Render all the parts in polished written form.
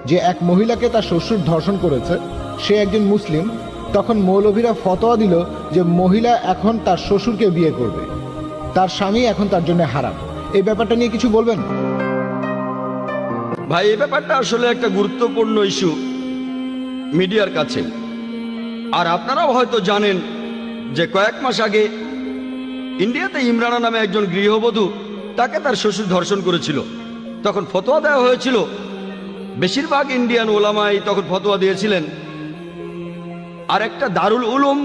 যে এক মহিলাকে তার শ্বশুর ধর্ষণ করেছে, সে একজন মুসলিম, তখন মৌলভীরা ফতোয়া দিল যে মহিলা এখন তার শ্বশুরকে বিয়ে করবে, তার স্বামী এখন তার জন্য হারাম। এই ব্যাপারটা নিয়ে কিছু বলবেন? ভাই, এই ব্যাপারটা আসলে একটা গুরুত্বপূর্ণ ইস্যু মিডিয়ার কাছে। আর আপনারাও হয়তো জানেন যে কয়েক মাস আগে ইন্ডিয়াতে ইমরানা নামে একজন গৃহবধূ, তাকে তার শ্বশুর ধর্ষণ করেছিল। তখন ফতোয়া দেওয়া হয়েছিল, বেশিরভাগ ইন্ডিয়ান ওলামাই তখন ফতোয়া দিয়েছিলেন। আর একটা দারুল উলুম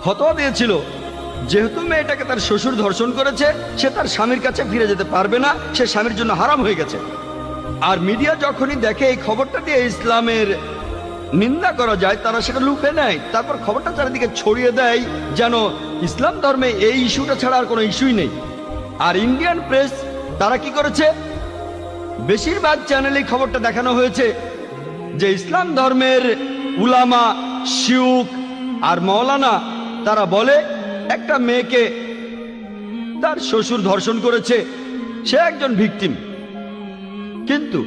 ফতোয়া দিয়েছিল, যেহেতু মেয়েটাকে তার শ্বশুর ধর্ষণ করেছে, সে তার স্বামীর কাছে ফিরে যেতে পারবে না, সে স্বামীর জন্য হারাম হয়ে গেছে। আর মিডিয়া যখনই দেখে এই খবরটা দিয়ে ইসলামের নিন্দা করা যায়, তারা সেটা লুফে নেয়, তারপর খবরটা চারিদিকে ছড়িয়ে দেয় যেন ইসলাম ধর্মে এই ইস্যুটা ছাড়া আর কোনো ইস্যুই নেই। আর ইন্ডিয়ান প্রেস তারা কি করেছে, বেশিরভাগ চ্যানেলে খবরটা দেখানো হয়েছে যে ইসলাম ধর্মের উলামা, শিউক আর মাওলানা তারা বলে একটা মেয়েকে তার শ্বশুর ধর্ষণ করেছে, সে একজন ভিকটিম। কিন্তু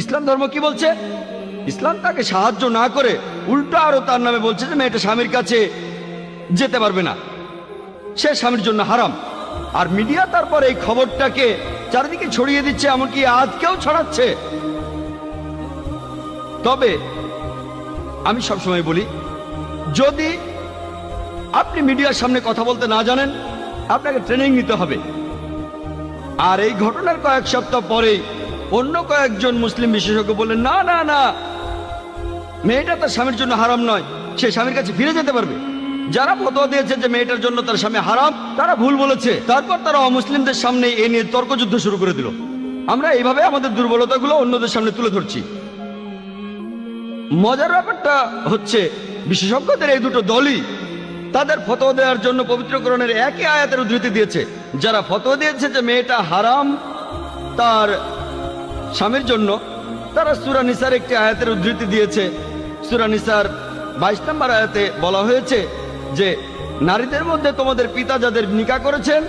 ইসলাম ধর্ম কি বলছে? ইসলাম তাকে সাহায্য না করে উল্টো আরো তার নামে বলছে যে মেয়েটা স্বামীর কাছে যেতে পারবে না, সে স্বামীর জন্য হারাম। আর মিডিয়া তারপর এই খবরটাকে চারিদিকে ছড়িয়ে দিচ্ছে, এমনকি আজকেও ছড়াচ্ছে। তবে আমি সবসময় বলি, যদি আপনি মিডিয়ার সামনে কথা বলতে না জানেন, আপনাকে ট্রেনিং নিতে হবে। আর এই ঘটনার কয়েক সপ্তাহ পরেই অন্য কয়েকজন মুসলিম বিশেষজ্ঞ বললেন, না না না, মেয়েটা তার স্বামীর জন্য হারাম নয়, সে স্বামীর কাছে ফিরে যেতে পারবে। যারা ফতোয়া দিয়েছে যে মেয়েটার জন্য তার স্বামী হারাম, তারা ভুল বলেছে। তারপর তারা অমুসলিমদের সামনে এ নিয়ে তর্কযুদ্ধ শুরু করে দিল। আমরা এইভাবে আমাদের দুর্বলতাগুলো অন্যদের সামনে তুলে ধরছি। মজার ব্যাপারটা হচ্ছে, বিশেষজ্ঞদের এই দুটো দলই তাদের ফতোয়া দেওয়ার জন্য পবিত্র কোরআনের একই আয়াতের উদ্ধৃতি দিয়েছে। যারা ফতোয়া দিয়েছে যে মেয়েটা হারাম তার স্বামীর জন্য, তারা সূরা নিসার একটি আয়াতের উদ্ধৃতি দিয়েছে। সূরা নিসার 22 নম্বর আয়াতে বলা হয়েছে যে নারীদের মধ্যে তোমাদের পিতা যাদের নিকাহ করেছেন,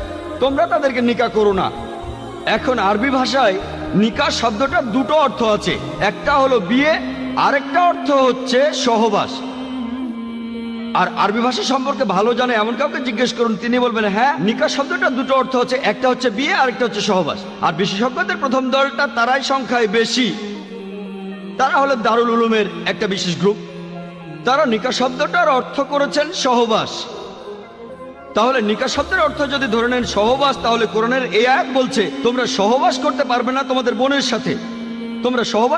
তোমরা তাদেরকে নিকাহ করো না। এখন আরবি ভাষায় নিকাহ শব্দটা দুটো অর্থ আছে, একটা হলো বিয়ে, আরেকটা অর্থ হচ্ছে সহবাস। আর আরবি ভাষা সম্পর্কে ভালো জানে এমন কাউকে জিজ্ঞেস করুন, তিনি বলবেন হ্যাঁ, নিকাহ শব্দটা দুটো অর্থ হচ্ছে, একটা হচ্ছে বিয়ে, আরেকটা হচ্ছে সহবাস। আর বিশেষজ্ঞদের প্রথম দলটা, তারাই সংখ্যায় বেশি, তারা হলো দারুল উলুমের একটা বিশেষ গ্রুপ। তারা নিকাহ শব্দটার অর্থ করেছেন সহবাস। তাহলে নিকাহ শব্দের অর্থ যদি ধরে নেন সহবাস, তাহলে কোরআনের এই আয়াত বলছে তোমরা সহবাস করতে পারবে না তোমাদের বোনের সাথে, তোমরা সহবাস